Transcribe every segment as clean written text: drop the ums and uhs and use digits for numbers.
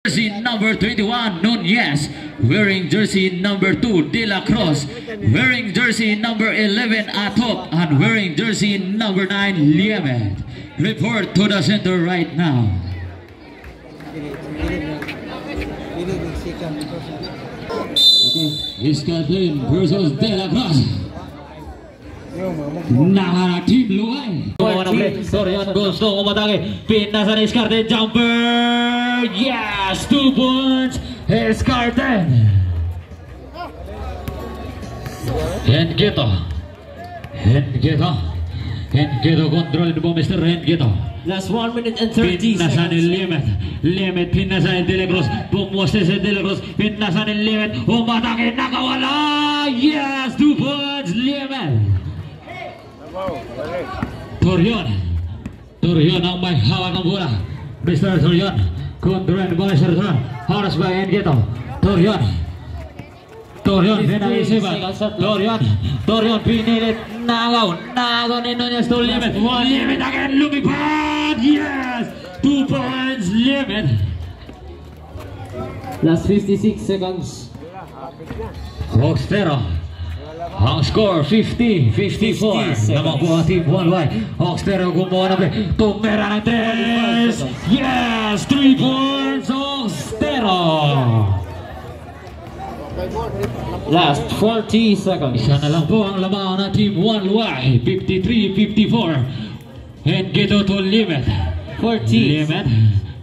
Jersey number 21, Nunez. Wearing jersey number 2, De La Cruz. Wearing jersey number 11, Atop. And wearing jersey number 9, Liemet. Report to the center right now. Iskandin versus De La Cruz. Team Luay. Torian gusto umatake. Pinasan Iskandin jumper. Yes, 2 points. Iskandin. Hengeto control the ball, Mr. Hengeto. Last 1 minute and 30 Pinasan seconds. Liemet, pinasan De La Cruz. Pumwastes De La Cruz. Pinasan Liemet. Umatake, nakawala. Yes, 2 points. Liemet. Torion ang may hawak ng bola. Mr. Torion. Kontrol bola Mr. Torion. Harus by Hengeto. Torion finalisipan. Torion pinilit. Nagaw ni Nunez to Liemet. Liemet again, lumipad. Yes, 2 points. Liemet. Last 56 seconds. Hawkstero. Ang score 50-54. Namang buha team 1Y. Hawkstero gumawa na play. Tumera ng 3. Yes, 3 points. Hawkstero. Last 40 seconds. Isa na lang po ang lamang ng team 1Y. 53-54. Hengeto to Liemet. 40. Liemet.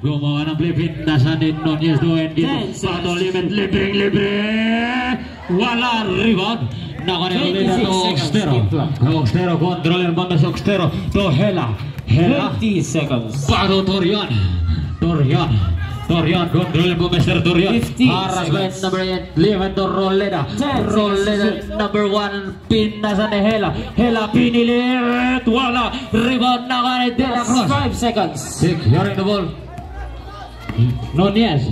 Gumawa ng play. Pinasan din Nunez to Hengeto. Pato Liemet. Libre. Wala rebound. Nakanilita to Hawkstero. Kontrol yung banda sa Hawkstero. To Hela. 20 seconds. Pato Torion. Kontrol yung Mr. Torion. 50 Haras by number 8. Liemet to Roleda. Number 1. Pinasan ni Hela. Hela pinilit. Wala. Rebound na De La Cruz. 5 seconds. Securing the ball. Nunez.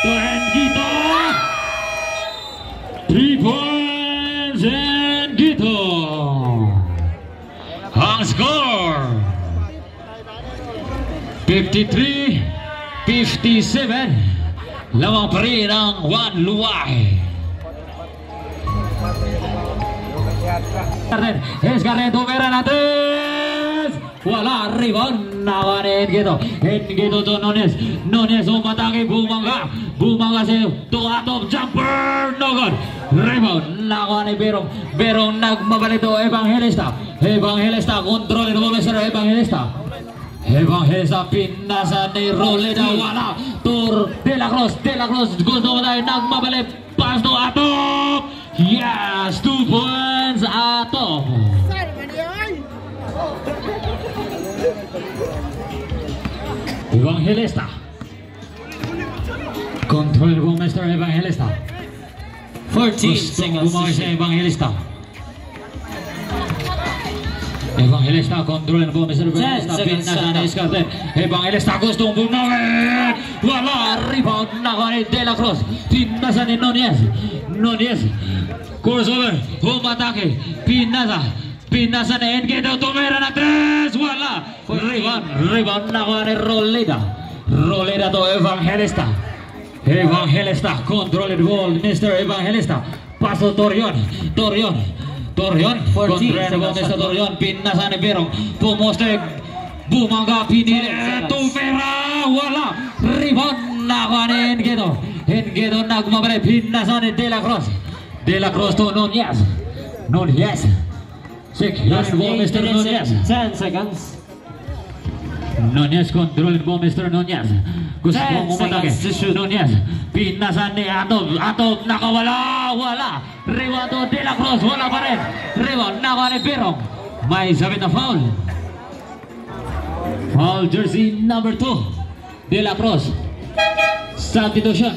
To Hengeto. 3 points and Gito. Ang score 53-57. Lamang pa rin ang 1 Luay. Escarnet tumira natin. Wala rebound. Nakanin Hengeto to Nunez. Nunez umatake. Bumangga sa to atop jumper. No good. Rebound. Nakanin Berong nagmabalik to Evangelista. Kontrolin mo Mr. Evangelista. Pinasan ni Roleda. Wala. De La Cruz. Gusto mo tayo nagmabalik. Pass to atop. Yes, 2 points atop. Evangelista. Control po Mr. Evangelista. 14 seconds. Gumawa siya Evangelista. Control po Mr. Evangelista. Pinasan na Iskandin. Evangelista gustong bumawin. Wala. Rebound na ni De La Cruz. Pinasan ni Nunez. Crossover. Umatake. Pinasan na Hengeto. Tumira na 3. Wala. Rebound na ni Roleda to Evangelista. Control the ball. Mr. Evangelista. Paso Torion. Kontrol mo Mr. Torion. Pinasan ni Berong. Pumoste. Bumangga. Pinilit. Tumira. Wala. Rebound na ni Hengeto nagmabalik. Pinasan ni De La Cruz to Nunez. Last Mr. 10 seconds. Nunez kontrolin mo Mr. Nunez. Gusto mong umatake. Nunez. Pinasan ni Atop. Nakawala. Rebound to De La Cruz. Wala pa rin. Rebound. Nakuha ni Berong. May sabit na foul. Foul jersey number 2. De La Cruz. Substitution.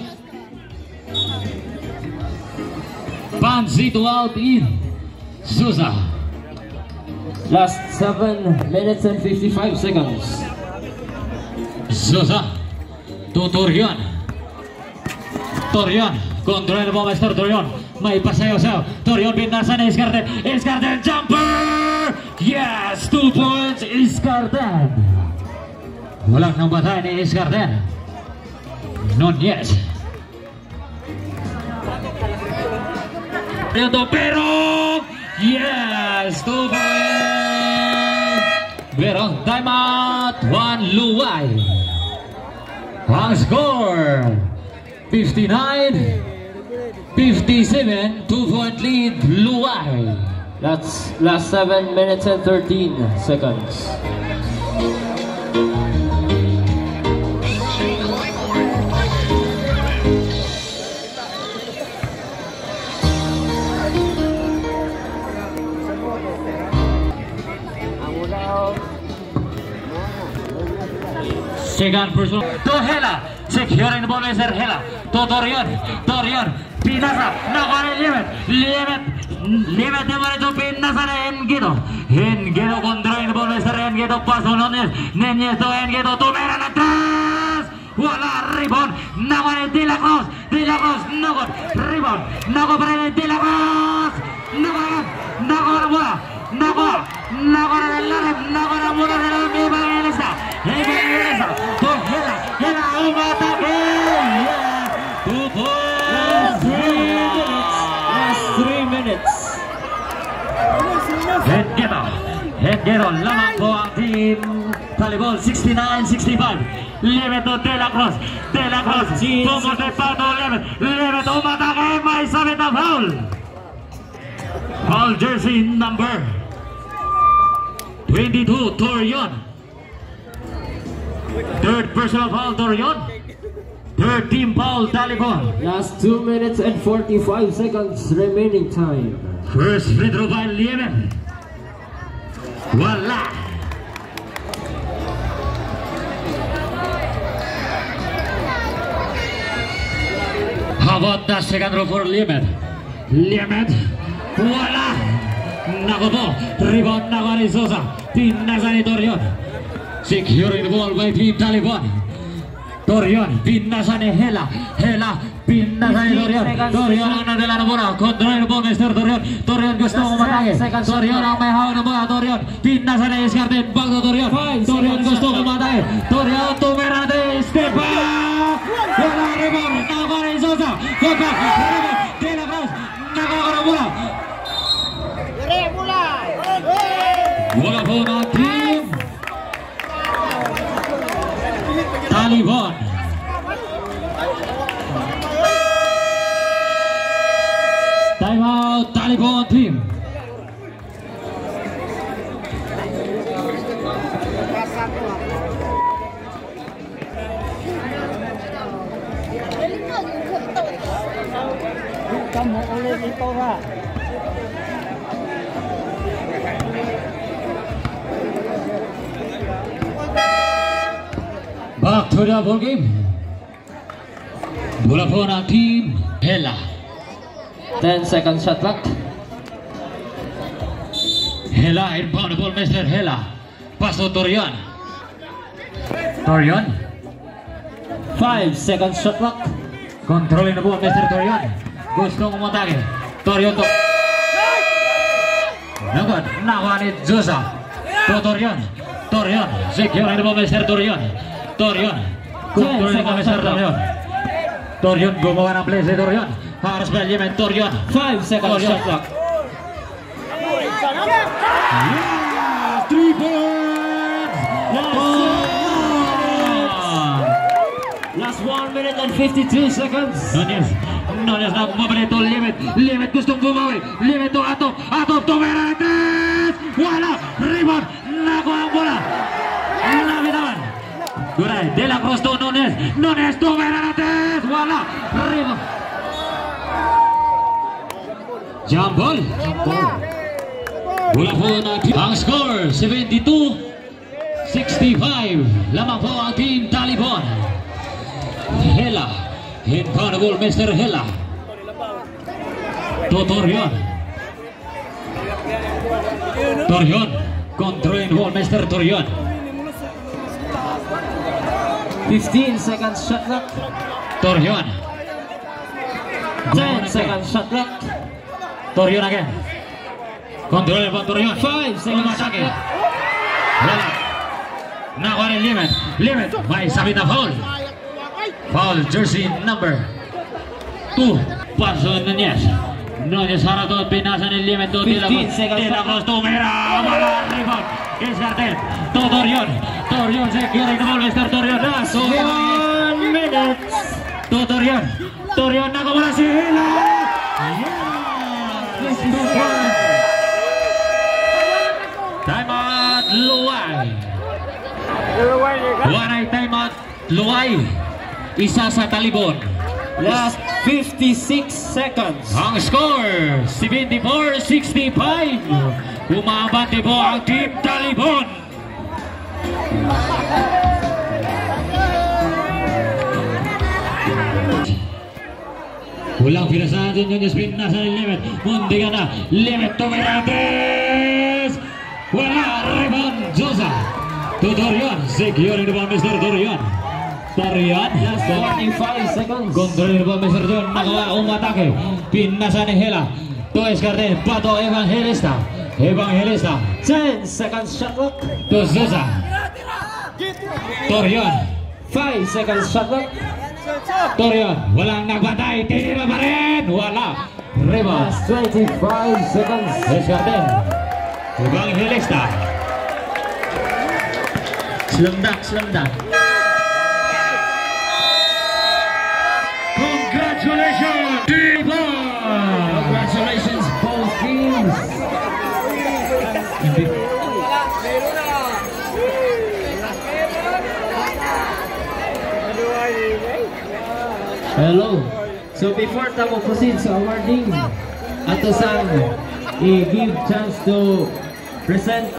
Panzito out in. Souza. Last 7 minutes and 55 seconds. Souza to Torion. Kontrol mo Mr. Torion. May pasayaw-sayaw. Torion binasan ni Iskandin jumper. Yes, 2 points Iskandin. Walang nang batay ni Iskandin. Nunez. Pero yes, 2 points. Berong timeout, 1 Luwai. Ang score 59-57, 2-point lead Luwai. That's last 7 minutes and 13 seconds. Second person to Hela, securing the ball is Hela, to Torion, Pinasa, Nakari limit naman ito Pinasa na Engido controlling the ball is Engido, paso Nunez to Engido, tumera na atrás, wala rebound, naman De La Cruz, nagod, rebound, nagod pa rin De La Cruz, nagod na mula, nagod na mula sa ibang Elisa, to Hela, umatake, 2 points, Last 3 minutes. Hengedo, lamang po ang team Talibon, 69-65. Limit to De La Cruz, pumunta pa to limit, umatake, may sabit na foul. Foul jersey number 22, Torion. Third personal foul, Torion. Third team foul, Talibon. Last 2 minutes and 45 seconds remaining time. First free throw by Liemen. Wala. How about the second throw for Liemen? Wala. Naku po, rebound na ni Sosa. Pinasa ni Torion. Securing the ball by team Talibon. Torion, pinasa ni Hela, pinasa ni Torion ang nadala na bola, control po Mr. Torion gusto umatake, Torion ang may hawak na bola, Torion, pinasa ni Iscarden, back to Torion gusto umatake, Torion tumira natin, step back, wala rebound, nakuha ni Sosa, kontak, rebound, De La Cruz, nakuha na bola, wala po na team Talibon. Time out, Talibon team. Kamu ulit ito ha. Back to the ball game. Bola po ng team Hela. 10 seconds shot clock. Hela, inbound the ball, Mr. Hela. Paso Torion. 5 seconds shot clock. Controlling the ball, Mr. Torion. Gusto umatake. Torion to. Nagod, nakuha ni Josa. To Torion. Securing the ball, Mr. Torion. Controlling the ball, Mr. Torion. Torion gumawa ng play si Torion. Harus Belgium, Torion. 5 seconds shot clock. Yes, 3 points. Last 1 minute and 52 seconds. Nunez na bumabalik ito, limit gustong bumawi, limit to Atop, tumira natin, wala, rebound, nakuha ang bola, nabitawan, Guray, De La Cruz to Nunez, tumira natin, wala, rebound, jump ball, wala po natin, ang score, 72-65, lamang po ang team Talibon. Hela, inbound the ball, Mr. Hela. To Torion, controlling the ball, Mr. Torion. 15 seconds shot clock. Torion. 10 seconds shot clock. Torion again. Controlling the ball, Torion. 5 seconds shot clock. Wala. Nakuha ni limit. May sabit na foul. Foul jersey number 2. Paso Nunez. Nunez harap doon, pinasa ni limit doon. 15 seconds. De La Cruz, tumira. Wala, rebound. Escartel. Torion. Torion, securing the ball, Mr. Torion. Last 1 minute. Torion. Torion, nakamula si Hila. Timeout, Luay. Wanay timeout, Luay. Isa sa talibon. Last 56 seconds. Ang score, 74-65. Bumabati po ang Team Talibon. Walang pinasahan dun yung spin, nasa limit. Mundi ka na, limit to Mirantes. Wala, rebound, Josa. To Dorian, securing the ball, Mr. Dorian. Dorian, Last 45 seconds. kontrol the ball, Mr. Dorian. Nakawa umatake. Pinasa ni Hela. To Escartel, Pato Evangelista. Evangelista. 10 seconds shot clock. To Josa. Dorian. 5 seconds shot clock. Torion, walang nagbatay, tinira pa rin, wala. Rebound, Last 25 seconds. Escartel, Evangelista. Slam dunk. Congratulations, Devon! Congratulations, both teams. Hello. So before tayo proceed sa awarding, ato sang i-give chance to present